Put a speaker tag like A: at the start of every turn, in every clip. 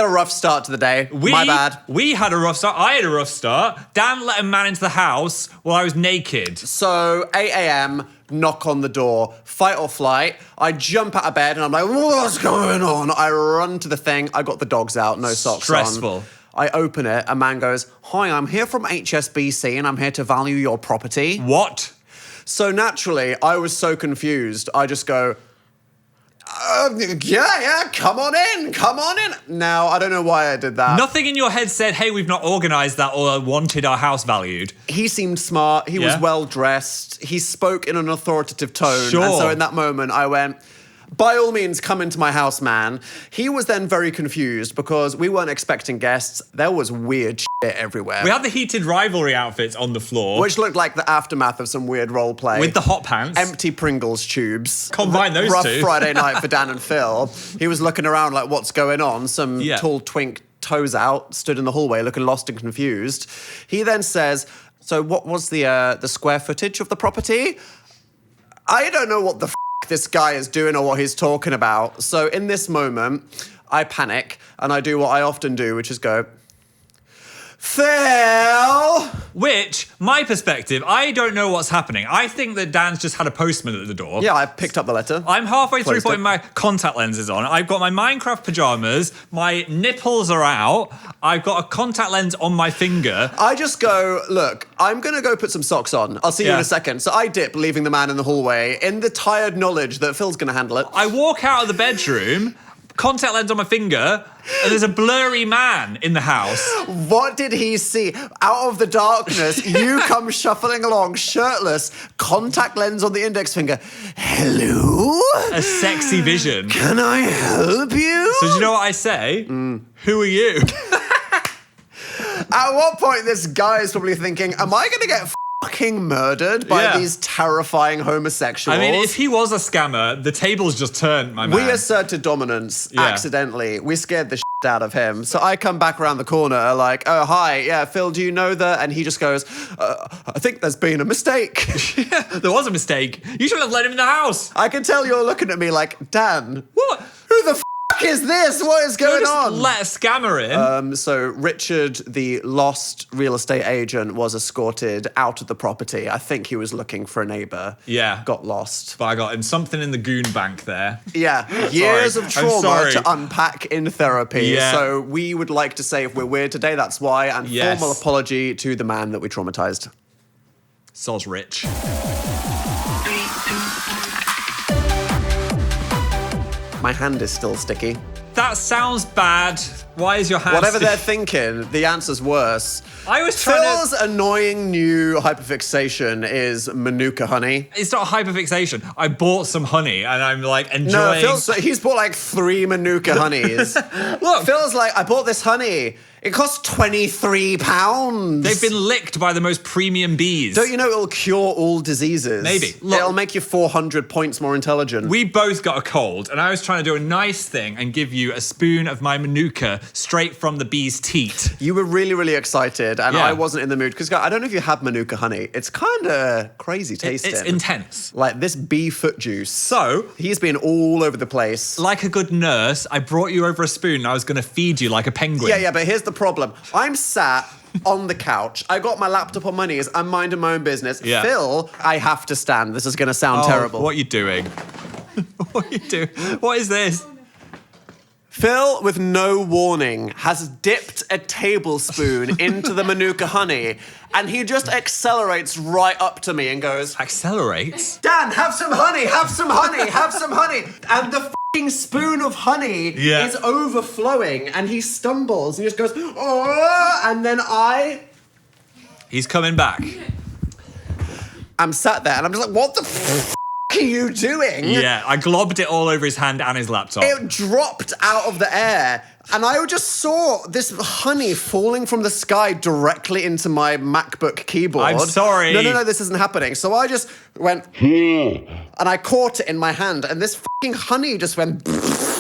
A: had a rough start to the day. My bad.
B: We had a rough start. I had a rough start. Dan let a man into the house while I was naked.
A: So, 8 a.m., knock on the door, fight or flight. I jump out of bed and I'm like, what's going on? I run to the thing. I got the dogs out, no socks
B: Stressful.
A: on. I open it. A man goes, hi, I'm here from HSBC and I'm here to value your property.
B: What?
A: So naturally, I was so confused. I just go, yeah, come on in. Now, I don't know why I did that.
B: Nothing in your head said, hey, we've not organised that or wanted our house valued.
A: He seemed smart. He was well dressed. He spoke in an authoritative tone.
B: Sure.
A: And so in that moment, I went, by all means, come into my house, man. He was then very confused because we weren't expecting guests. There was weird shit everywhere.
B: We had the heated rivalry outfits on the floor.
A: Which looked like the aftermath of some weird role play.
B: With the hot pants.
A: Empty Pringles tubes.
B: Combine those
A: Rough
B: two.
A: Friday night for Dan and Phill. He was looking around like, what's going on? Some tall twink, toes out, stood in the hallway looking lost and confused. He then says, so what was the square footage of the property? I don't know what the this guy is doing or what he's talking about. So in this moment, I panic and I do what I often do, which is go, Phill!
B: Which, my perspective, I don't know what's happening. I think that Dan's just had a postman at the door.
A: Yeah, I picked up the letter.
B: I'm halfway through
A: Closed
B: putting
A: it.
B: my contact lenses on. I've got my Minecraft pajamas. My nipples are out. I've got a contact lens on my finger.
A: I just go, look, I'm going to go put some socks on. I'll see you in a second. So I dip, leaving the man in the hallway in the tired knowledge that Phil's going to handle it.
B: I walk out of the bedroom, contact lens on my finger, and there's a blurry man in the house.
A: What did he see? Out of the darkness, you come shuffling along, shirtless, contact lens on the index finger. Hello?
B: A sexy vision.
A: Can I help you?
B: So do you know what I say? Who are you?
A: At what point this guy is probably thinking, am I going to get fucking murdered by these terrifying homosexuals?
B: I mean, if he was a scammer, the tables just turned, my man.
A: We asserted dominance accidentally. We scared the shit out of him. So I come back around the corner like, oh, hi, yeah, Phill, do you know that? And he just goes, I think there's been a mistake.
B: There was a mistake. You should have let him in the house.
A: I can tell you're looking at me like, Dan,
B: What?
A: who the is this? What is going on?
B: Let a scammer in.
A: So Richard, the lost real estate agent, was escorted out of the property. I think he was looking for a neighbour.
B: Yeah.
A: Got lost.
B: But I got him something in the goon bank there.
A: Yeah. Years of
B: I'm
A: trauma
B: sorry.
A: to unpack in therapy.
B: Yeah.
A: So we would like to say if we're weird today, that's why. And formal apology to the man that we traumatised.
B: Sol's rich.
A: My hand is still sticky.
B: That sounds bad. Why is your hand
A: Whatever
B: sticky?
A: they're thinking, the answer's worse.
B: I was trying
A: Phil's annoying new hyperfixation is Manuka honey.
B: It's not hyperfixation. I bought some honey and I'm like enjoying...
A: No, he's bought like 3 Manuka honeys.
B: Look.
A: Phil's like, I bought this honey. It costs £23.
B: They've been licked by the most premium bees.
A: Don't you know it'll cure all diseases?
B: Maybe. Look,
A: it'll make you 400 points more intelligent.
B: We both got a cold, and I was trying to do a nice thing and give you a spoon of my Manuka straight from the bee's teat.
A: You were really, really excited, and I wasn't in the mood. Because I don't know if you have Manuka honey. It's kind of crazy tasting.
B: It's intense.
A: Like this bee foot juice.
B: So,
A: he's been all over the place.
B: like a good nurse, I brought you over a spoon and I was going to feed you like a penguin.
A: Yeah, but here's the problem. I'm sat on the couch. I got my laptop on my knees. I'm minding my own business.
B: Yeah.
A: Phill, I have to stand. This is going to sound terrible.
B: What are you doing? What are you doing? What is this?
A: Phill, with no warning, has dipped a tablespoon into the Manuka honey, and he just accelerates right up to me and goes,
B: Accelerates?
A: Dan, have some honey, have some honey, have some honey. And the f***ing spoon of honey is overflowing, and he stumbles, and he just goes, oh, and then
B: He's coming back.
A: I'm sat there, and I'm just like, what the f*** are you doing?
B: Yeah, I globbed it all over his hand and his laptop.
A: It dropped out of the air, and I just saw this honey falling from the sky directly into my MacBook keyboard.
B: I'm sorry.
A: No, this isn't happening. So I just went, and I caught it in my hand, and this fucking honey just went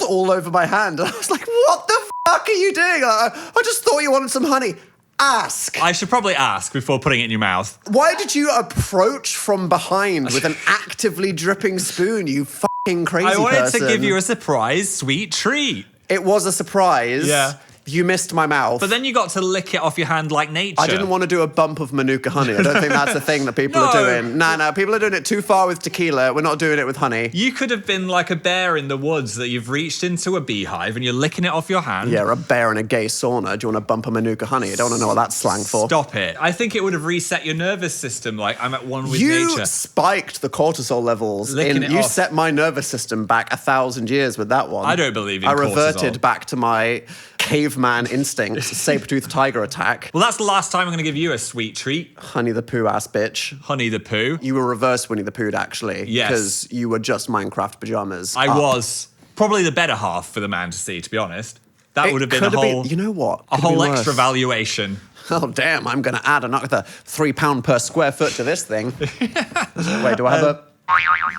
A: all over my hand. And I was like, what the fuck are you doing? I just thought you wanted some honey. Ask.
B: I should probably ask before putting it in your mouth.
A: Why did you approach from behind with an actively dripping spoon, you fucking crazy person?
B: I wanted to give you a surprise sweet treat.
A: It was a surprise.
B: Yeah.
A: You missed my mouth.
B: But then you got to lick it off your hand like nature.
A: I didn't want to do a bump of Manuka honey. I don't think that's a thing that people are doing. No, people are doing it too far with tequila. We're not doing it with honey.
B: You could have been like a bear in the woods that you've reached into a beehive and you're licking it off your hand.
A: Yeah, a bear in a gay sauna. Do you want to bump a Manuka honey? I don't want to know what that's slang for.
B: Stop it. I think it would have reset your nervous system. Like, I'm at one with
A: nature.
B: You
A: spiked the cortisol levels. You set my nervous system back 1,000 years with that one.
B: I don't believe in
A: cortisol. I reverted back to my caveman instincts, saber-toothed tiger attack.
B: Well, that's the last time I'm going to give you a sweet treat.
A: Honey the Pooh ass bitch.
B: Honey the Pooh.
A: You were reverse Winnie the Pooh, actually.
B: Yes.
A: Because you were just Minecraft pajamas.
B: I was. Probably the better half for the man to see, to be honest. That would have been a whole...
A: You know what?
B: A whole extra valuation.
A: Oh, damn, I'm going to add another £3 per square foot to this thing. Wait, do I have a...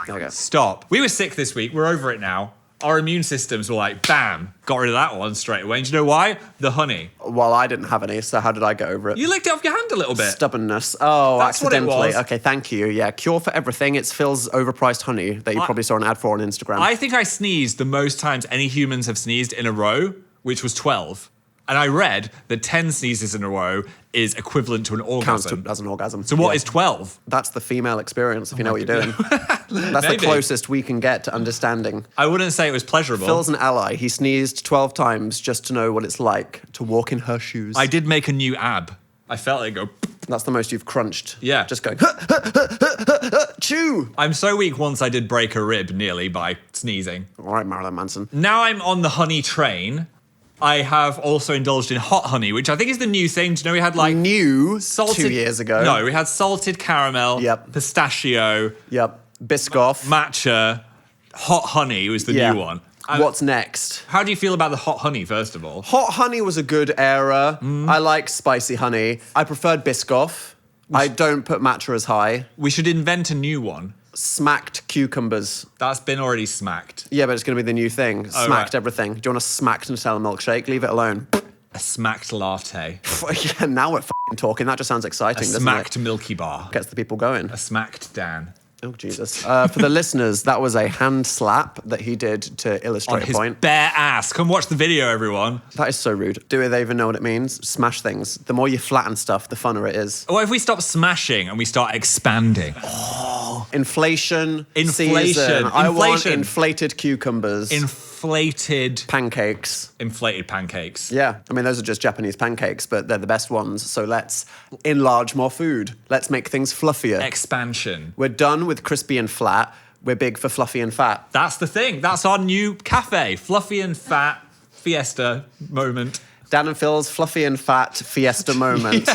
A: There we go.
B: Stop. We were sick this week. We're over it now. Our immune systems were like, bam, got rid of that one straight away. And do you know why? The honey.
A: Well, I didn't have any, so how did I get over it?
B: You licked it off your hand a little bit.
A: Stubbornness. Oh,
B: that's
A: accidentally.
B: What it was.
A: Okay, thank you. Yeah, cure for everything. It's Phil's overpriced honey that you probably saw an ad for on Instagram.
B: I think I sneezed the most times any humans have sneezed in a row, which was 12. And I read that 10 sneezes in a row is equivalent to an orgasm.
A: Counts as an orgasm.
B: So what is 12?
A: That's the female experience, if you know what you're doing. That's the closest we can get to understanding.
B: I wouldn't say it was pleasurable.
A: Phil's an ally. He sneezed 12 times just to know what it's like to walk in her shoes.
B: I did make a new ab. I felt it go...
A: That's the most you've crunched.
B: Yeah.
A: Just going, chew.
B: I'm so weak once I did break a rib nearly by sneezing.
A: All right, Marilyn Manson.
B: Now I'm on the honey train. I have also indulged in hot honey, which I think is the new thing. Do you know we had like...
A: New
B: salted,
A: 2 years ago.
B: No, we had salted caramel, pistachio.
A: Yep. Biscoff.
B: Matcha. Hot honey was the new one.
A: What's next?
B: How do you feel about the hot honey, first of all?
A: Hot honey was a good era. I like spicy honey. I preferred Biscoff. I don't put matcha as high.
B: We should invent a new one.
A: Smacked cucumbers.
B: That's been already smacked.
A: Yeah, but it's going to be the new thing.
B: Oh,
A: smacked everything. Do you want a smacked Nutella milkshake? Leave it alone.
B: A smacked latte.
A: Yeah, now we're talking. That just sounds exciting, doesn't it?
B: A smacked Milky Bar.
A: Gets the people going.
B: A smacked Dan.
A: Oh, Jesus. For the listeners, that was a hand slap that he did to illustrate a point.
B: On his bare ass. Come watch the video, everyone.
A: That is so rude. Do they even know what it means? Smash things. The more you flatten stuff, the funner it is.
B: What if we stop smashing and we start expanding?
A: Oh, inflation.
B: Inflation.
A: Season. I want inflated cucumbers.
B: Inflated
A: pancakes.
B: Inflated pancakes.
A: Yeah. I mean, those are just Japanese pancakes, but they're the best ones. So let's enlarge more food. Let's make things fluffier.
B: Expansion.
A: We're done with crispy and flat. We're big for fluffy and fat.
B: That's the thing. That's our new cafe. Fluffy and fat fiesta moment.
A: Dan and Phil's fluffy and fat fiesta moment.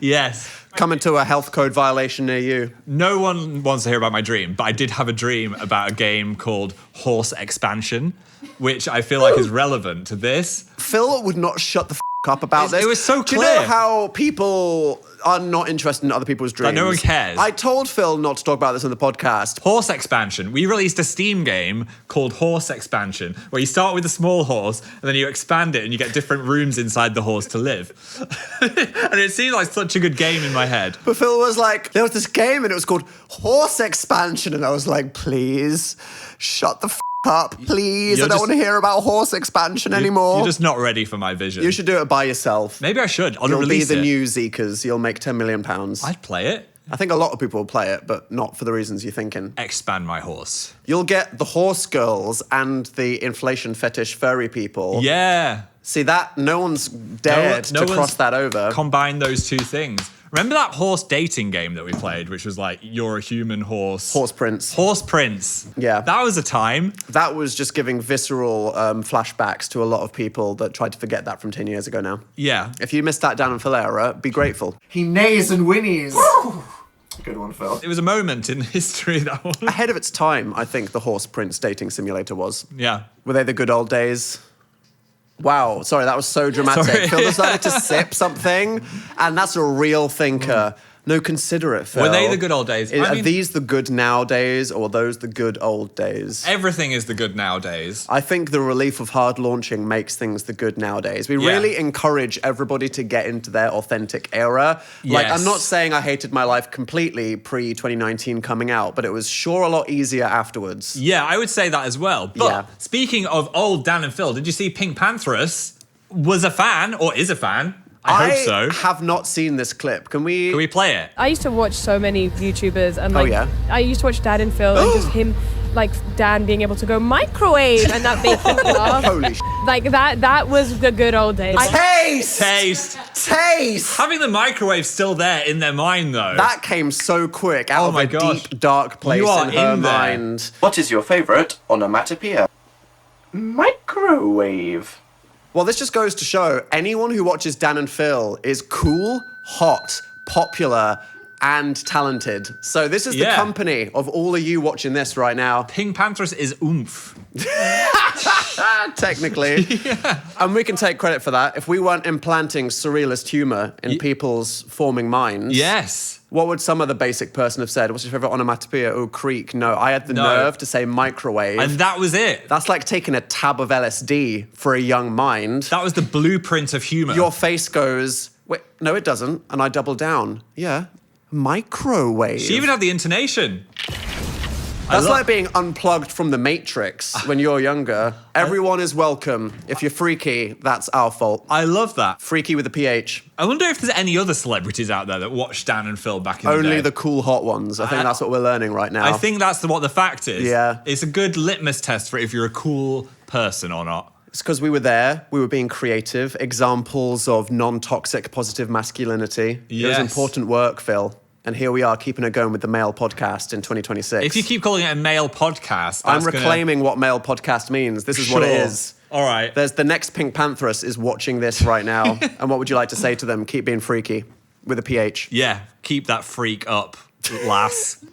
B: Yes.
A: Coming to a health code violation near you.
B: No one wants to hear about my dream, but I did have a dream about a game called Horse Expansion, which I feel like is relevant to this.
A: Phil would not shut the up about this.
B: It was so clear.
A: Do you know how people are not interested in other people's dreams?
B: Like no one cares.
A: I told Phil not to talk about this on the podcast.
B: Horse Expansion. We released a Steam game called Horse Expansion, where you start with a small horse, and then you expand it, and you get different rooms inside the horse to live. And it seemed like such a good game in my head.
A: But Phil was like, there was this game, and it was called Horse Expansion, and I was like, please, shut the up, please. I don't want to hear about horse expansion anymore.
B: You're just not ready for my vision.
A: You should do it by yourself.
B: Maybe I should.
A: You'll be the new Zekas. You'll make £10 million.
B: I'd play it.
A: I think a lot of people will play it, but not for the reasons you're thinking.
B: Expand my horse.
A: You'll get the horse girls and the inflation fetish furry people.
B: Yeah.
A: See, that no one's dared to cross that over.
B: Combine those two things. Remember that horse dating game that we played, which was like, you're a human horse.
A: Horse Prince.
B: Horse Prince.
A: Yeah.
B: That was a time.
A: That was just giving visceral flashbacks to a lot of people that tried to forget that from 10 years ago now.
B: Yeah.
A: If you missed that Dan and Phill era, be grateful.
C: He neighs and whinnies. Good one, Phil.
B: It was a moment in history, that one.
A: Ahead of its time, I think the Horse Prince dating simulator was.
B: Yeah.
A: Were they the good old days? Wow, sorry, that was so dramatic. Phil decided to sip something, and that's a real thinker. No, consider it, Phil.
B: Were they the good old days?
A: Are these the good nowadays, or are those the good old days?
B: Everything is the good nowadays.
A: I think the relief of hard launching makes things the good nowadays. We really encourage everybody to get into their authentic era.
B: Yes.
A: Like, I'm not saying I hated my life completely pre-2019 coming out, but it was sure a lot easier afterwards.
B: Yeah, I would say that as well. But speaking of old Dan and Phil, did you see Pink Pantheress? was a fan or is a fan. I hope so.
A: I have not seen this clip. Can we
B: play it?
D: I used to watch so many YouTubers and like
A: yeah?
D: I used to watch Dan and Phill and just him like Dan being able to go microwave and that made him laugh.
A: Holy
D: Like that was the good old days.
A: Taste!
B: Having the microwave still there in their mind though.
A: That came so quick out of a deep, dark place
B: You are
A: in her
B: in there.
A: mind.
C: What is your favourite onomatopoeia? Microwave.
A: Well, this just goes to show anyone who watches Dan and Phill is cool, hot, popular, and talented. So this is the company of all of you watching this right now.
B: Pink Panthers is oomph.
A: Technically. And we can take credit for that. If we weren't implanting surrealist humour in people's forming minds.
B: Yes.
A: What would some other basic person have said? What's your favourite onomatopoeia? Oh, creak. No, I had the nerve to say microwave.
B: And that was it.
A: That's like taking a tab of LSD for a young mind.
B: That was the blueprint of humour.
A: Your face goes, wait, no, it doesn't. And I double down. Yeah, microwave.
B: She even had the intonation.
A: That's like being unplugged from the Matrix when you're younger. Everyone is welcome. If you're freaky, that's our fault.
B: I love that.
A: Freaky with a PH.
B: I wonder if there's any other celebrities out there that watched Dan and Phill back in the day.
A: Only the cool hot ones. I think that's what we're learning right now.
B: I think that's what the fact is.
A: Yeah.
B: It's a good litmus test for if you're a cool person or not.
A: It's because we were there, we were being creative, examples of non-toxic positive masculinity. It was important work, Phill. And here we are, keeping it going with the male podcast in 2026.
B: If you keep calling it a male podcast,
A: I'm reclaiming what male podcast means. This is what it is.
B: All right.
A: There's the next Pink Pantheress is watching this right now. And what would you like to say to them? Keep being freaky with a PH.
B: Yeah, keep that freak up, lass.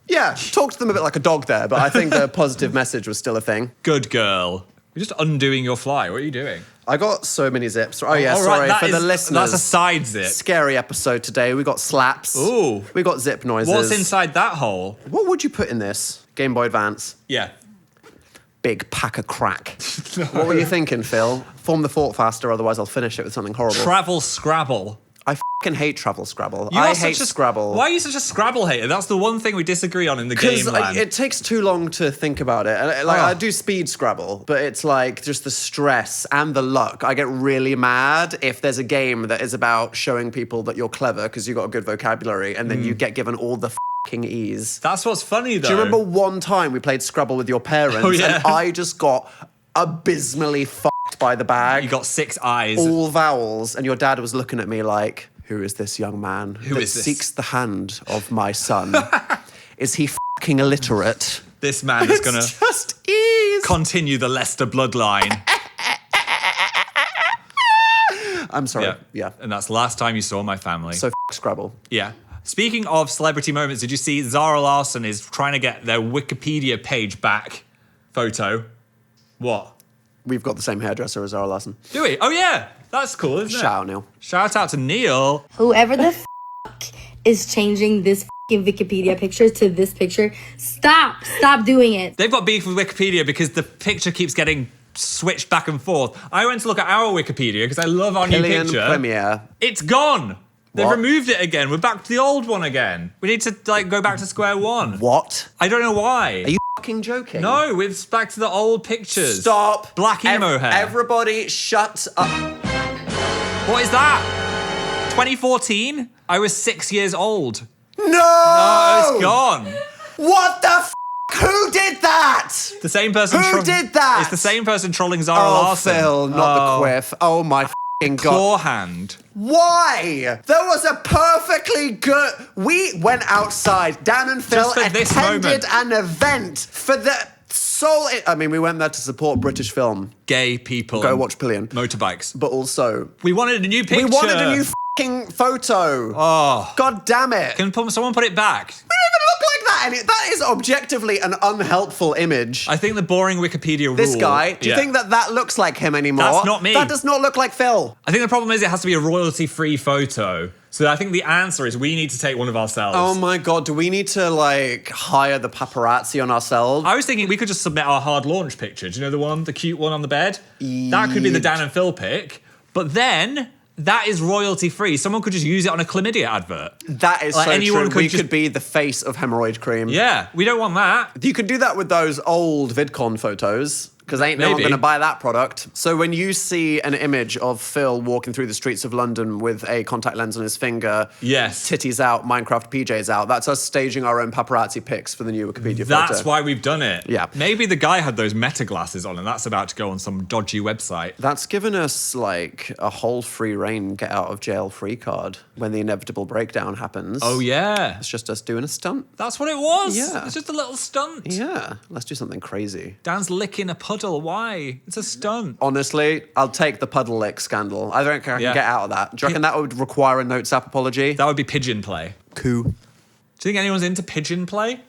A: Yeah, talk to them a bit like a dog there, but I think the positive message was still a thing.
B: Good girl. You're just undoing your fly. What are you doing?
A: I got so many zips. Oh, yeah,
B: right,
A: sorry. For the listeners.
B: That's a side zip.
A: Scary episode today. We got slaps.
B: Ooh.
A: We got zip noises.
B: What's inside that hole?
A: What would you put in this? Game Boy Advance.
B: Yeah.
A: Big pack of crack. What were you thinking, Phill? Form the thought faster, otherwise I'll finish it with something horrible.
B: Travel Scrabble.
A: I fucking hate Travel Scrabble.
B: I hate
A: Scrabble.
B: Why are you such a Scrabble hater? That's the one thing we disagree on in the game, man.
A: It takes too long to think about it. And I do speed Scrabble, but it's like just the stress and the luck. I get really mad if there's a game that is about showing people that you're clever because you've got a good vocabulary, and then you get given all the fucking ease.
B: That's what's funny, though.
A: Do you remember one time we played Scrabble with your parents, and I just got abysmally fucked by the bag?
B: You got 6 eyes.
A: All vowels, and your dad was looking at me like, who is this young man
B: Who
A: that
B: is this?
A: seeks the hand of my son? Is he fucking illiterate?
B: This man is going to
A: just ease.
B: continue the Leicester bloodline.
A: I'm sorry. Yeah.
B: And that's the last time you saw my family.
A: So Scrabble.
B: Yeah. Speaking of celebrity moments, did you see Zara Larsson is trying to get their Wikipedia page back photo? What?
A: We've got the same hairdresser as Zara Larsson.
B: Do we? Oh, yeah. That's cool, isn't it?
A: Shout out, Neil.
B: Shout out to Neil.
E: Whoever the is changing this Wikipedia picture to this picture, stop doing it.
B: They've got beef with Wikipedia because the picture keeps getting switched back and forth. I went to look at our Wikipedia because I love our new picture.
A: Premiere.
B: It's gone. They've
A: What?
B: removed it again. We're back to the old one again. We need to go back to square one.
A: What?
B: I don't know why.
A: Are you fucking joking?
B: No, we're back to the old pictures.
A: Stop.
B: Black emo hair.
A: Everybody shut up.
B: What is that? 2014? I was 6 years old.
A: No!
B: Oh, it's gone.
A: What the f***? Who did that?
B: The same person.
A: Who did that?
B: It's the same person trolling Zara
A: Oh,
B: Larsson.
A: Phill, not the quiff. Oh my f***ing God.
B: Claw hand.
A: Why? There was a perfectly good... We went outside. Dan and Phill
B: Just for this
A: attended
B: moment.
A: an event for the sole... I mean, we went there to support British film.
B: Gay people.
A: Go watch Pillion.
B: Motorbikes.
A: But also...
B: We wanted a new picture.
A: We wanted a new f***ing photo.
B: Oh.
A: God damn it.
B: Can someone put it back?
A: We don't even look like that. And that is objectively an unhelpful image.
B: I think the boring Wikipedia rule.
A: This guy, do you think that looks like him anymore?
B: That's not me.
A: That does not look like Phill.
B: I think the problem is it has to be a royalty-free photo. So I think the answer is we need to take one of ourselves.
A: Oh my God, do we need to hire the paparazzi on ourselves?
B: I was thinking we could just submit our hard launch picture. Do you know the one, the cute one on the bed? That could be the Dan and Phill pic. But then that is royalty free. Someone could just use it on a chlamydia advert.
A: That is so
B: anyone
A: true. We
B: just
A: could be the face of hemorrhoid cream.
B: Yeah, we don't want that.
A: You could do that with those old VidCon photos. because ain't no one
B: Maybe.
A: going to buy that product. So when you see an image of Phill walking through the streets of London with a contact lens on his finger,
B: Yes.
A: titties out, Minecraft PJs out, that's us staging our own paparazzi pics for the new Wikipedia photo.
B: That's why we've done it.
A: Yeah.
B: Maybe the guy had those meta glasses on and that's about to go on some dodgy website.
A: That's given us like a whole free reign, get out of jail free card when the inevitable breakdown happens.
B: Oh, yeah.
A: It's just us doing a stunt.
B: That's what it was.
A: Yeah.
B: It's just a little stunt.
A: Yeah, let's do something crazy.
B: Dan's licking a puddle. Why? It's a stunt.
A: Honestly, I'll take the puddle lick scandal. I don't think I can
B: Yeah.
A: get out of that. Do you reckon that would require a Notes app apology?
B: That would be pigeon play.
A: Cool.
B: Do you think anyone's into pigeon play?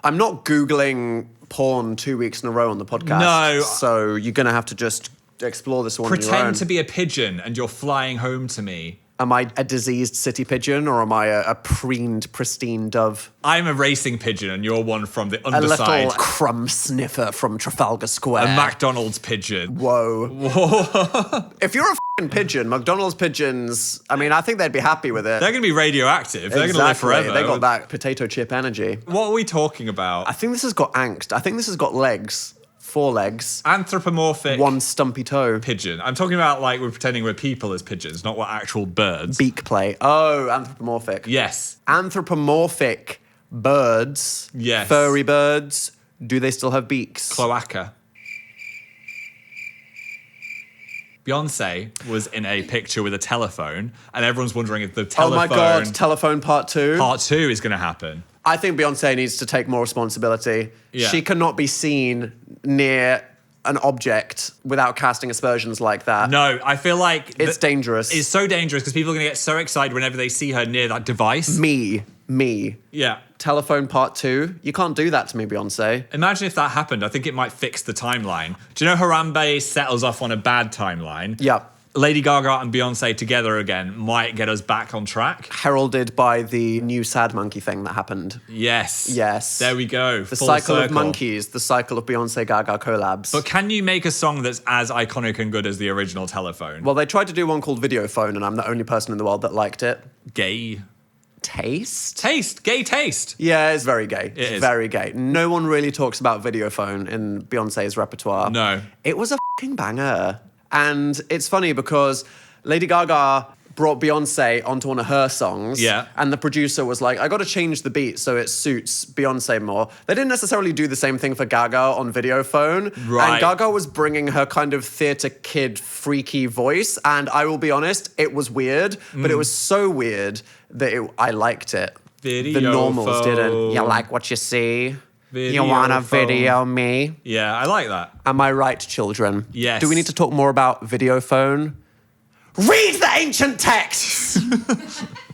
A: I'm not Googling porn 2 weeks in a row on the podcast.
B: No.
A: So you're going to have to just explore this one on your own.
B: Pretend to be a pigeon and you're flying home to me.
A: Am I a diseased city pigeon or am I a preened, pristine dove?
B: I'm a racing pigeon and you're one from the
A: A
B: underside.
A: little crumb sniffer from Trafalgar Square.
B: A McDonald's pigeon.
A: Whoa. If you're a f***ing pigeon, McDonald's pigeons, I mean, I think they'd be happy with it.
B: They're going to be radioactive. They're going to live forever.
A: They got that potato chip energy.
B: What are we talking about?
A: I think this has got angst. I think this has got legs. 4 legs.
B: Anthropomorphic
A: 1 stumpy toe.
B: pigeon. I'm talking about like we're pretending we're people as pigeons, not what actual birds.
A: Beak play. Oh, anthropomorphic.
B: Yes.
A: Anthropomorphic birds.
B: Yes.
A: Furry birds. Do they still have beaks?
B: Cloaca. Beyonce was in a picture with a telephone, and everyone's wondering if the
A: Oh
B: telephone
A: my God, telephone part 2.
B: part 2 is going to happen.
A: I think Beyonce needs to take more responsibility.
B: Yeah.
A: She cannot be seen near an object without casting aspersions like that.
B: No, I feel like
A: It's dangerous.
B: It's so dangerous because people are going to get so excited whenever they see her near that device.
A: Me.
B: Yeah.
A: Telephone part 2. You can't do that to me, Beyonce.
B: Imagine if that happened. I think it might fix the timeline. Do you know Harambe settles off on a bad timeline?
A: Yeah.
B: Lady Gaga and Beyonce together again might get us back on track.
A: Heralded by the new Sad Monkey thing that happened.
B: Yes.
A: Yes.
B: There we go.
A: The
B: Full
A: cycle of
B: circle.
A: monkeys, the cycle of Beyonce Gaga collabs.
B: But can you make a song that's as iconic and good as the original Telephone?
A: Well, they tried to do one called Video Phone, and I'm the only person in the world that liked it.
B: Gay.
A: Taste?
B: Gay taste.
A: Yeah, it's very gay.
B: It is.
A: Very gay. No one really talks about Video Phone in Beyonce's repertoire.
B: No.
A: It was a fucking banger. And it's funny because Lady Gaga brought Beyonce onto one of her songs.
B: Yeah.
A: And the producer was like, I got to change the beat so it suits Beyonce more. They didn't necessarily do the same thing for Gaga on Video Phone.
B: Right.
A: And Gaga was bringing her kind of theatre kid freaky voice. And I will be honest, it was weird, but it was so weird that I liked it.
B: Video
A: the normals
B: phone.
A: didn't. You like what you see?
B: Video
A: you wanna
B: phone.
A: video me?
B: Yeah, I like that.
A: Am I right, children?
B: Yes.
A: Do we need to talk more about Video Phone? Read the ancient texts!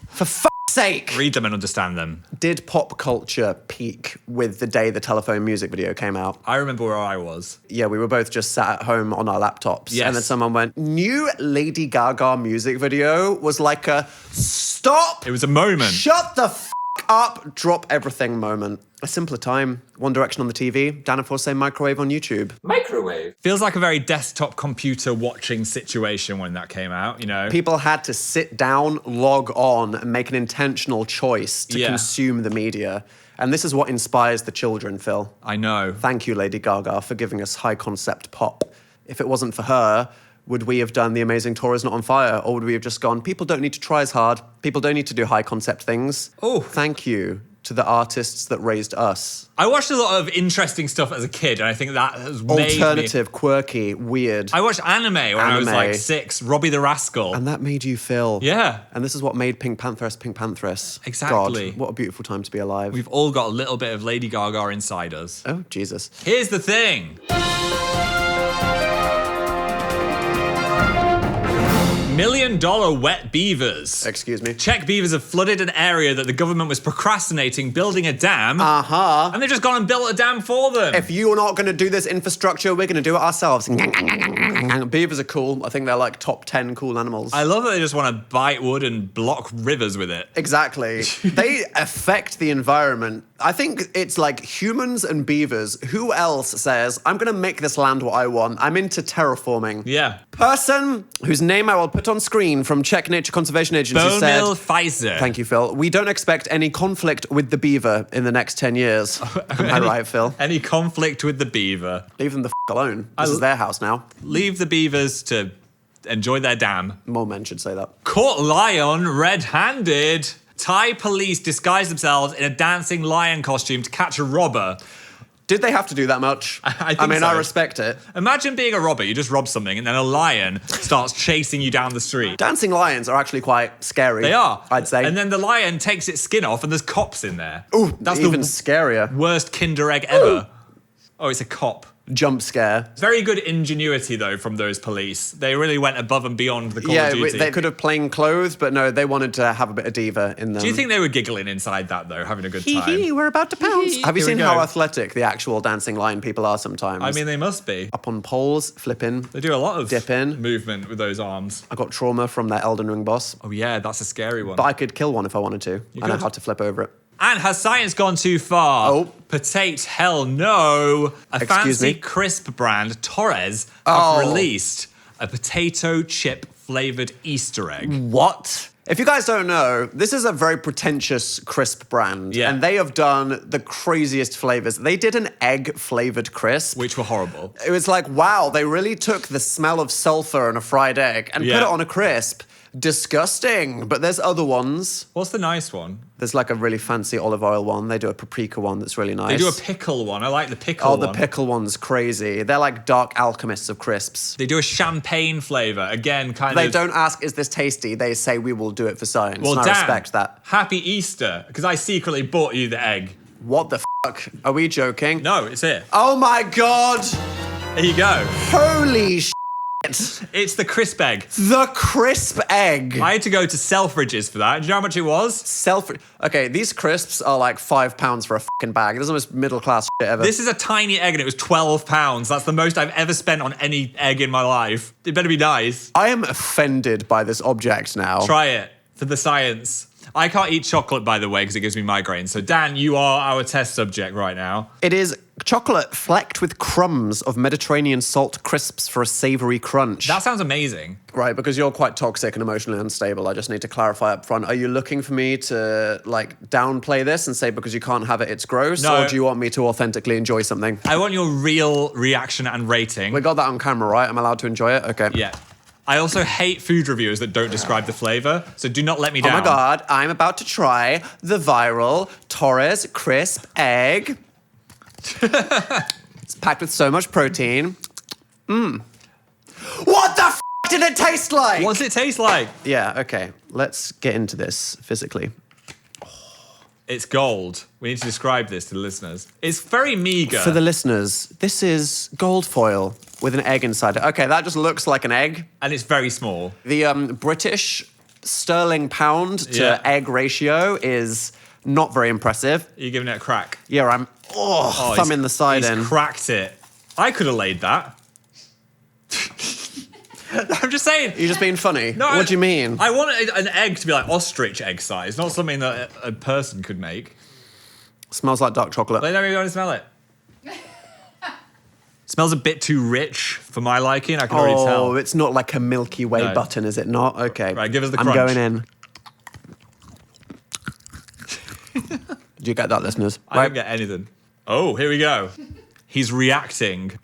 A: For fuck's sake!
B: Read them and understand them.
A: Did pop culture peak with the day the Telephone music video came out?
B: I remember where I was.
A: Yeah, we were both just sat at home on our laptops.
B: Yes.
A: And then someone went, new Lady Gaga music video was like a stop!
B: It was a moment.
A: Shut the f*** up, drop everything moment. A simpler time. One Direction on the TV, Dan and Force microwave on YouTube.
C: Microwave.
B: Feels like a very desktop computer watching situation when that came out, you know?
A: People had to sit down, log on, and make an intentional choice to
B: Yeah.
A: consume the media. And this is what inspires the children, Phill.
B: I know.
A: Thank you, Lady Gaga, for giving us high concept pop. If it wasn't for her, would we have done The Amazing Tour Is Not on Fire? Or would we have just gone, people don't need to try as hard. People don't need to do high concept things.
B: Oh.
A: Thank you to the artists that raised us.
B: I watched a lot of interesting stuff as a kid, and I think that has made
A: Alternative, quirky, weird.
B: I watched anime when I was like 6, Robbie the Rascal.
A: And that made you feel.
B: Yeah.
A: And this is what made Pink Pantheress Pink Pantheress.
B: Exactly.
A: God, what a beautiful time to be alive.
B: We've all got a little bit of Lady Gaga inside us.
A: Oh, Jesus.
B: Here's the thing. $1 million wet beavers.
A: Excuse me.
B: Czech beavers have flooded an area that the government was procrastinating building a dam.
A: Uh-huh.
B: And they've just gone and built a dam for them.
A: If you're not going to do this infrastructure, we're going to do it ourselves. Beavers are cool. I think they're like top 10 cool animals.
B: I love that they just want to bite wood and block rivers with it.
A: Exactly. They affect the environment. I think it's like humans and beavers. Who else says, I'm going to make this land what I want? I'm into terraforming.
B: Yeah.
A: Person whose name I will put on screen from Czech Nature Conservation Agency said...
B: Bonil Pfizer.
A: Thank you, Phill. We don't expect any conflict with the beaver in the next 10 years. Am I right, Phill?
B: Any conflict with the beaver.
A: Leave them the alone. This is their house now.
B: Leave the beavers to enjoy their dam.
A: More men should say that.
B: Caught lion red-handed. Thai police disguised themselves in a dancing lion costume to catch a robber.
A: Did they have to do that much?
B: I
A: I respect it.
B: Imagine being a robber. You just rob something and then a lion starts chasing you down the street.
A: Dancing lions are actually quite scary.
B: They are.
A: I'd say.
B: And then the lion takes its skin off and there's cops in there.
A: Ooh,
B: that's
A: even
B: the
A: scarier.
B: worst Kinder Egg ever. Oh, it's a cop.
A: Jump scare.
B: Very good ingenuity, though, from those police. They really went above and beyond the Call of Duty.
A: They could have plain clothes, but no, they wanted to have a bit of diva in them.
B: Do you think they were giggling inside that, though, having a good time?
A: We're about to pounce. Have you
B: Here we
A: seen
B: go.
A: how athletic the actual dancing lion people are sometimes?
B: I mean, they must be.
A: Up on poles, flipping.
B: They do a lot of
A: dipping.
B: movement with those arms.
A: I got trauma from that Elden Ring boss.
B: Oh, yeah, that's a scary one.
A: But I could kill one if I wanted to. I know
B: could.
A: how to flip over it.
B: And has science gone too far?
A: Oh.
B: Potato, hell no. A
A: Excuse
B: fancy
A: me?
B: crisp brand, Torres, have released a potato chip flavoured Easter egg.
A: What? If you guys don't know, this is a very pretentious crisp brand.
B: Yeah.
A: And they have done the craziest flavors. They did an egg flavored crisp.
B: Which were horrible.
A: It was like, wow, they really took the smell of sulfur and a fried egg and put
B: Yeah.
A: it on a crisp. Disgusting. But there's other ones.
B: What's the nice one?
A: There's like a really fancy olive oil one. They do a paprika one that's really nice.
B: They do a pickle one. I like the pickle
A: Oh,
B: one.
A: the pickle one's crazy. They're like dark alchemists of crisps.
B: They do a champagne flavour. Again, kind
A: They
B: of...
A: don't ask, is this tasty? They say, we will do it for science.
B: Well,
A: and I
B: Dan,
A: respect that.
B: Happy Easter, because I secretly bought you the egg.
A: What the fuck? Are we joking?
B: No, it's here.
A: Oh my God.
B: There you go.
A: Holy shit.
B: It's the crisp egg.
A: The crisp egg.
B: I had to go to Selfridges for that. Do you know how much it was?
A: Okay, these crisps are like £5 for a fucking bag. This is the most middle class shit ever.
B: This is a tiny egg and it was £12. That's the most I've ever spent on any egg in my life. It better be nice.
A: I am offended by this object now.
B: Try it for the science. I can't eat chocolate, by the way, because it gives me migraines. So, Dan, you are our test subject right now.
A: It is chocolate flecked with crumbs of Mediterranean salt crisps for a savoury crunch.
B: That sounds amazing.
A: Right, because you're quite toxic and emotionally unstable. I just need to clarify up front. Are you looking for me to, like, downplay this and say because you can't have it, it's gross?
B: No.
A: Or do you want me to authentically enjoy something?
B: I want your real reaction and rating.
A: We got that on camera, right? I'm allowed to enjoy it? Okay.
B: Yeah. I also hate food reviewers that don't describe the flavour, so do not let me down.
A: Oh my God, I'm about to try the viral Torres crisp egg. It's packed with so much protein. What the f*** did it taste like?
B: What does it taste like?
A: Yeah, okay. Let's get into this physically.
B: It's gold. We need to describe this to the listeners. It's very meagre.
A: For the listeners, this is gold foil with an egg inside it. Okay, that just looks like an egg.
B: And it's very small.
A: The British sterling pound to
B: Yeah.
A: egg ratio is not very impressive.
B: Are you giving it a crack?
A: Yeah, I'm thumb in the side
B: he's
A: in.
B: cracked it. I could have laid that. I'm just saying.
A: You're just being funny.
B: No,
A: What do you mean?
B: I want an egg to be like ostrich egg size, not something that a person could make.
A: Smells like dark chocolate.
B: Let me go and smell it. Smells a bit too rich for my liking. I can already
A: Oh,
B: tell.
A: it's not like a Milky Way
B: No.
A: button, is it not? Okay.
B: Right, give us the
A: I'm
B: crunch.
A: going in. Do you get that, listeners?
B: I don't get anything. Oh, here we go. He's reacting.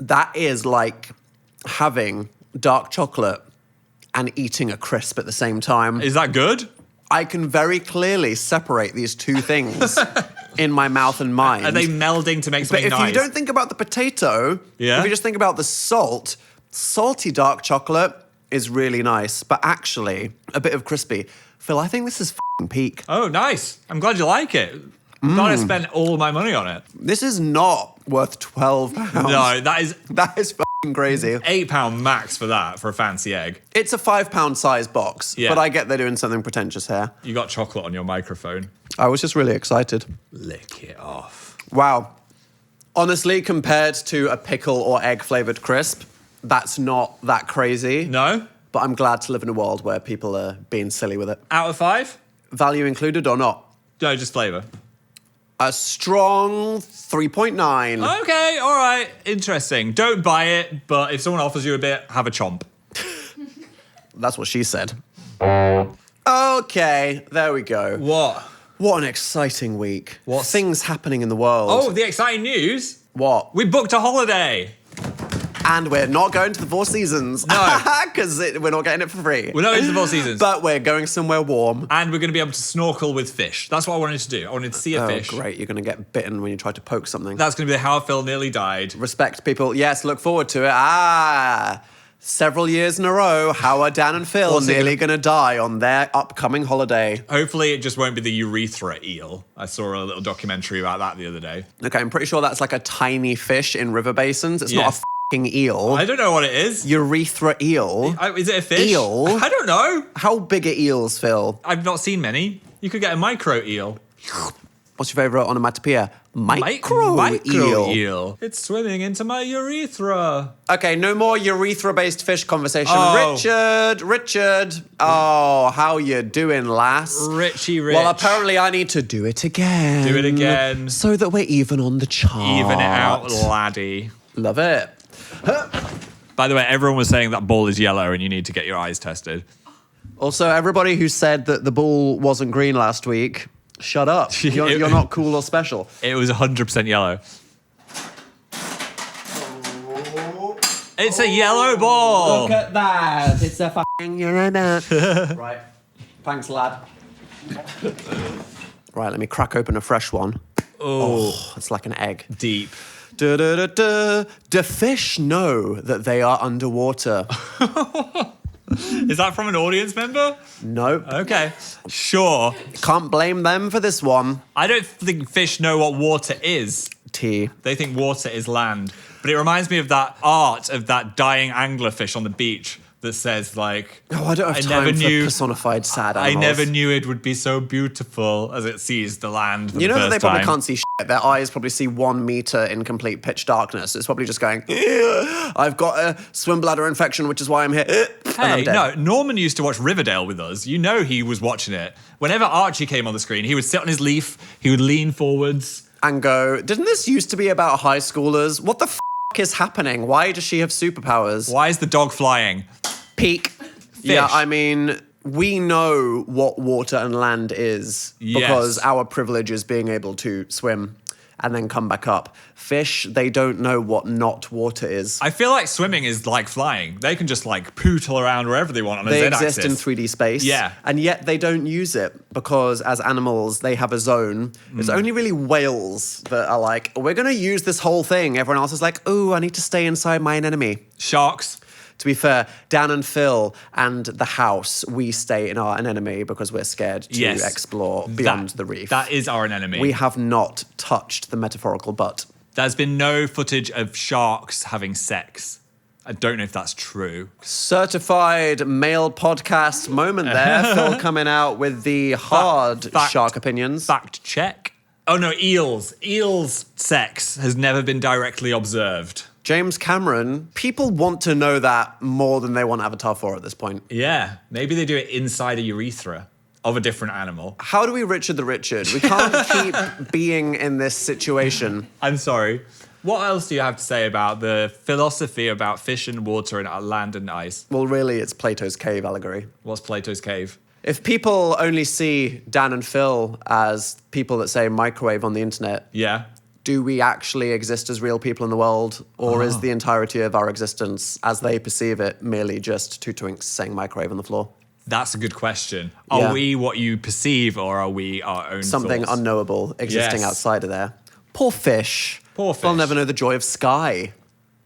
A: That is like having dark chocolate and eating a crisp at the same time.
B: Is that good?
A: I can very clearly separate these two things in my mouth and mind.
B: Are they melding to make
A: But
B: something
A: if
B: nice?
A: you don't think about the potato,
B: Yeah?
A: if you just think about the salt, salty dark chocolate is really nice, but actually a bit of crispy. Phill, I think this is f***ing peak.
B: Oh, nice. I'm glad you like it. I'm glad I spent all my money on it.
A: This is not worth £12.
B: No, that is
A: That is f***ing crazy.
B: £8 max for that, for a fancy egg.
A: It's a £5 size box,
B: Yeah.
A: but I get they're doing something pretentious here.
B: You got chocolate on your microphone.
A: I was just really excited.
B: Lick it off.
A: Wow. Honestly, compared to a pickle or egg flavoured crisp, that's not that crazy.
B: No?
A: But I'm glad to live in a world where people are being silly with it.
B: Out of 5?
A: Value included or not?
B: No, just flavour.
A: A strong 3.9.
B: Okay, all right, interesting. Don't buy it, but if someone offers you a bit, have a chomp.
A: That's what she said. Okay, there we go.
B: What?
A: What an exciting week.
B: What?
A: Things happening in the world.
B: Oh, the exciting news.
A: What?
B: We booked a holiday.
A: And we're not going to the Four Seasons.
B: No.
A: Because we're not getting it for free.
B: We're not going to the Four Seasons.
A: But we're going somewhere warm.
B: And we're going to be able to snorkel with fish. That's what I wanted to do. I wanted to see a fish.
A: Oh, great. You're going to get bitten when you try to poke something.
B: That's going to be how Phill nearly died.
A: Respect, people. Yes, look forward to it. Several years in a row, how are Dan and Phill nearly going to die on their upcoming holiday?
B: Hopefully it just won't be the urethra eel. I saw a little documentary about that the other day.
A: Okay, I'm pretty sure that's like a tiny fish in river basins. It's not a f***ing eel.
B: I don't know what it is.
A: Urethra eel.
B: Is it a fish?
A: Eel?
B: I don't know.
A: How big are eels, Phill?
B: I've not seen many. You could get a micro eel.
A: What's your favourite onomatopoeia? Micro eel.
B: It's swimming into my urethra.
A: Okay, no more urethra-based fish conversation.
B: Oh.
A: Richard. Oh, how you doing, lass?
B: Richie Rich.
A: Well, apparently I need to do it again.
B: Do it again.
A: So that we're even on the chart.
B: Even it out, laddie.
A: Love it.
B: By the way, everyone was saying that ball is yellow and you need to get your eyes tested.
A: Also, everybody who said that the ball wasn't green last week, shut up. You're not cool or special.
B: It was 100% yellow. It's a yellow ball.
A: Look at that. It's a fucking yellow ball. Right. Thanks, lad. Right, let me crack open a fresh one. Oh, it's like an egg.
B: Deep.
A: Do fish know that they are underwater?
B: Is that from an audience member?
A: No.
B: Okay. Sure.
A: Can't blame them for this one.
B: I don't think fish know what water is.
A: Tea.
B: They think water is land. But it reminds me of that art of that dying anglerfish on the beach that says, like...
A: Oh, I don't have time for personified sad animals.
B: I never knew it would be so beautiful as it sees the land for
A: You
B: the
A: know
B: first
A: that they probably
B: time.
A: can't see shit. Their eyes probably see 1 meter in complete pitch darkness. It's probably just going, I've got a swim bladder infection, which is why I'm here. And I'm
B: Hey,
A: dead.
B: no, Norman used to watch Riverdale with us. You know he was watching it. Whenever Archie came on the screen, he would sit on his leaf, he would lean forwards.
A: And go, didn't this used to be about high schoolers? What the f*** is happening? Why does she have superpowers?
B: Why is the dog flying?
A: Peak. Yeah, I mean, we know what water and land is because our privilege is being able to swim and then come back up. Fish, they don't know what not water is.
B: I feel like swimming is like flying. They can just like pootle around wherever they want on a
A: They
B: Z-axis.
A: exist in 3D space.
B: Yeah.
A: And yet they don't use it because as animals, they have a zone. It's only really whales that are like, we're going to use this whole thing. Everyone else is like, ooh, I need to stay inside my anemone.
B: Sharks.
A: To be fair, Dan and Phill and the house, we stay in our anemone because we're scared to explore beyond the reef.
B: That is our anemone.
A: We have not touched the metaphorical butt.
B: There's been no footage of sharks having sex. I don't know if that's true.
A: Certified male podcast moment there. Phill coming out with the hard shark opinions.
B: Fact check. Oh no, eels. Eels' sex has never been directly observed.
A: James Cameron, people want to know that more than they want Avatar 4 at this point.
B: Yeah, maybe they do it inside a urethra of a different animal.
A: How do we Richard the Richard? We can't keep being in this situation.
B: I'm sorry. What else do you have to say about the philosophy about fish and water and land and ice?
A: Well, really, it's Plato's cave allegory.
B: What's Plato's cave?
A: If people only see Dan and Phill as people that say microwave on the internet,
B: Yeah.
A: do we actually exist as real people in the world? Or is the entirety of our existence, as they perceive it, merely just two twinks saying microwave on the floor?
B: That's a good question.
A: Yeah.
B: Are we what you perceive or are we our own
A: Something
B: thoughts?
A: unknowable existing
B: Yes.
A: outside of there. Poor fish.
B: Poor fish.
A: They'll never know the joy of sky.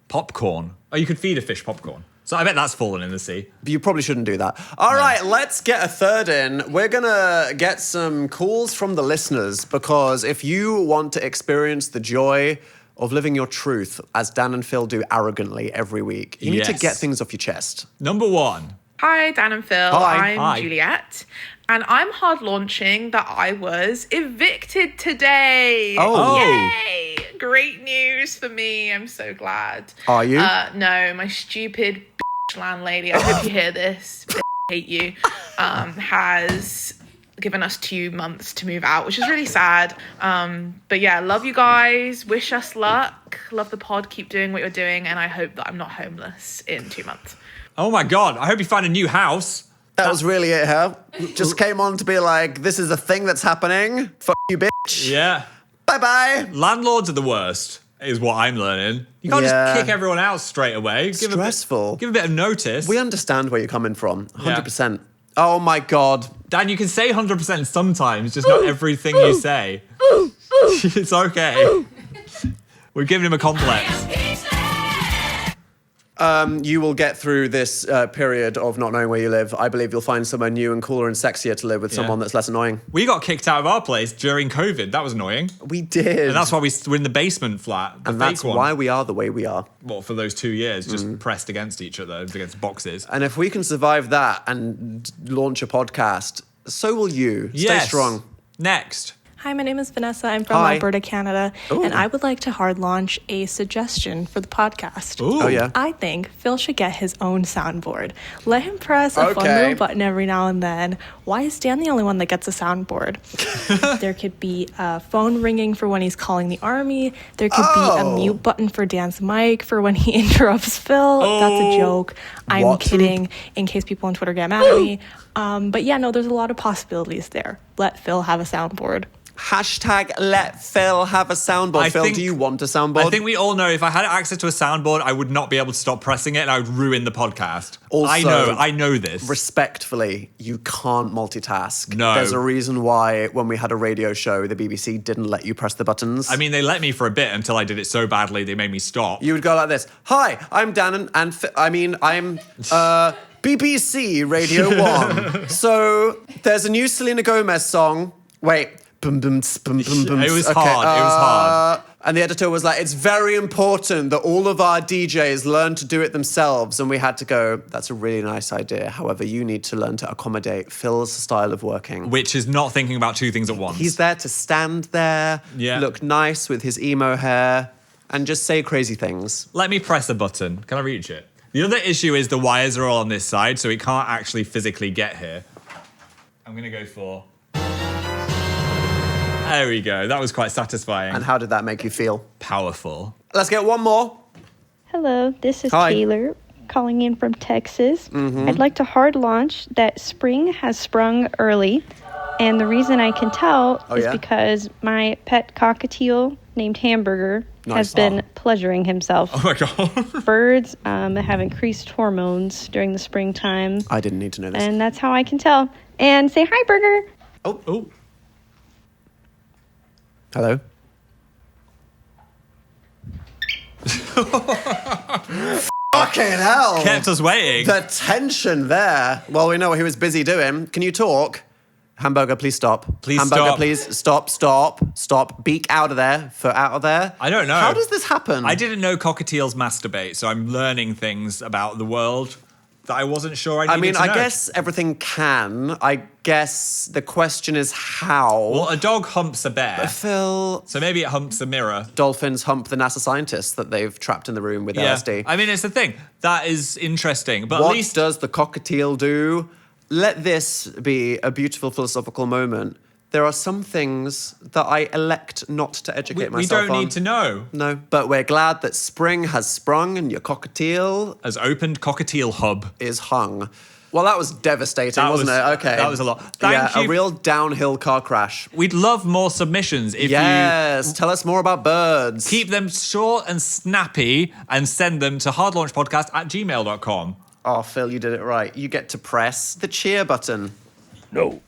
B: Popcorn. Oh, you could feed a fish popcorn. So I bet that's fallen in the sea.
A: But you probably shouldn't do that. All right, let's get a third in. We're going to get some calls from the listeners because if you want to experience the joy of living your truth, as Dan and Phill do arrogantly every week, you need to
B: Yes.
A: get things off your chest.
B: Number one.
F: Hi, Dan and Phill.
A: Hi.
F: I'm
B: Hi.
F: Juliet. And I'm hard launching that I was evicted today.
A: Oh.
F: Yay! Great news for me. I'm so glad.
A: Are you?
F: No, my stupid landlady, I hope you hear this, hate you, has given us 2 months to move out, which is really sad. But yeah, love you guys. Wish us luck. Love the pod. Keep doing what you're doing. And I hope that I'm not homeless in 2 months.
B: Oh my God. I hope you find a new house.
A: That was really it, huh? Just came on to be like, this is a thing that's happening. Fuck you, bitch.
B: Yeah.
A: Bye-bye.
B: Landlords are the worst, is what I'm learning. You can't just kick everyone out straight away.
A: Stressful.
B: Give a bit of notice.
A: We understand where you're coming from. 100%. Yeah. Oh my God.
B: Dan, you can say 100% sometimes, just not everything you say. It's okay. We're giving him a complex.
A: You will get through this period of not knowing where you live. I believe you'll find somewhere new and cooler and sexier to live with someone that's less annoying.
B: We got kicked out of our place during COVID. That was annoying.
A: We did.
B: And that's why we're in the basement flat.
A: And that's why we are the way we are.
B: Well, for those 2 years, just pressed against each other, against boxes.
A: And if we can survive that and launch a podcast, so will you. Stay strong.
B: Next.
G: Hi, my name is Vanessa. I'm from Alberta, Canada, and I would like to hard launch a suggestion for the podcast.
B: Ooh. Oh, yeah?
G: I think Phill should get his own soundboard. Let him press a fun little button every now and then. Why is Dan the only one that gets a soundboard? There could be a phone ringing for when he's calling the army. There could be a mute button for Dan's mic for when he interrupts Phill. That's a joke. I'm kidding, in case people on Twitter get mad at me. But yeah, no, there's a lot of possibilities there. Let Phill have a soundboard.
A: Hashtag let Phill have a soundboard. Phill, do you want a soundboard?
B: I think we all know if I had access to a soundboard, I would not be able to stop pressing it and I would ruin the podcast.
A: Also,
B: I know this.
A: Respectfully, you can't multitask.
B: No.
A: There's a reason why when we had a radio show, the BBC didn't let you press the buttons.
B: I mean, they let me for a bit until I did it so badly they made me stop.
A: You would go like this. Hi, I'm Dan and I'm BBC Radio 1. So there's a new Selena Gomez song. Wait. Boom, boom, boom, boom, boom.
B: It was hard.
A: And the editor was like, it's very important that all of our DJs learn to do it themselves. And we had to go, that's a really nice idea. However, you need to learn to accommodate Phil's style of working.
B: Which is not thinking about two things at once.
A: He's there to stand there, look nice with his emo hair, and just say crazy things.
B: Let me press a button. Can I reach it? The other issue is the wires are all on this side, so he can't actually physically get here. I'm going to go for... There we go. That was quite satisfying.
A: And how did that make you feel?
B: Powerful.
A: Let's get one more.
H: Hello, this is Taylor calling in from Texas. I'd like to hard launch that spring has sprung early. And the reason I can tell is because my pet cockatiel named Hamburger has been pleasuring himself.
B: Oh my God.
H: Birds have increased hormones during the springtime.
A: I didn't need to know this.
H: And that's how I can tell. And say hi, Burger.
A: Oh. Hello? Fucking hell!
B: Kept us waiting.
A: The tension there. Well, we know what he was busy doing. Can you talk? Hamburger, please stop. Hamburger, please stop. Stop. Beak out of there. Foot out of there.
B: I don't know.
A: How does this happen?
B: I didn't know cockatiels masturbate, so I'm learning things about the world that I wasn't sure I needed to know.
A: I guess everything can. I guess the question is how.
B: Well, a dog humps a bear.
A: But Phill...
B: So maybe it humps a mirror.
A: Dolphins hump the NASA scientists that they've trapped in the room with LSD.
B: I mean, it's the thing. That is interesting. But
A: what
B: at least...
A: does the cockatiel do? Let this be a beautiful philosophical moment. There are some things that I elect not to educate myself on.
B: We don't need to know.
A: No, but we're glad that spring has sprung and your cockatiel...
B: has opened cockatiel hub.
A: ...is hung. Well, that was devastating, wasn't it? Okay.
B: That was a lot. Thank you.
A: A real downhill car crash.
B: We'd love more submissions.
A: Yes, tell us more about birds.
B: Keep them short and snappy and send them to hardlaunchpodcast@gmail.com.
A: Oh, Phill, you did it right. You get to press the cheer button.
C: No.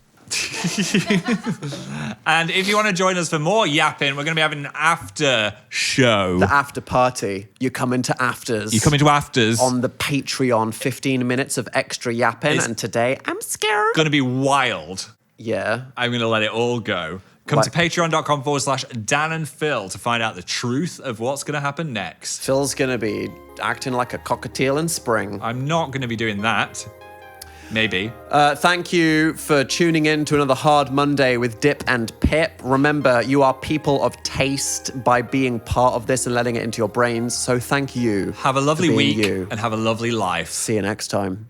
B: And if you want to join us for more yapping, we're going to be having an after show.
A: The after party. You come into afters. On the Patreon, 15 minutes of extra yapping. And today, I'm scared.
B: Going to be wild.
A: Yeah.
B: I'm going to let it all go. Come to patreon.com/Dan and Phill to find out the truth of what's going to happen next.
A: Phil's going to be acting like a cockatiel in spring.
B: I'm not going to be doing that. Maybe.
A: Thank you for tuning in to another Hard Monday with Dip and Pip. Remember, you are people of taste by being part of this and letting it into your brains. So thank you.
B: Have a lovely week and have a lovely life.
A: See you next time.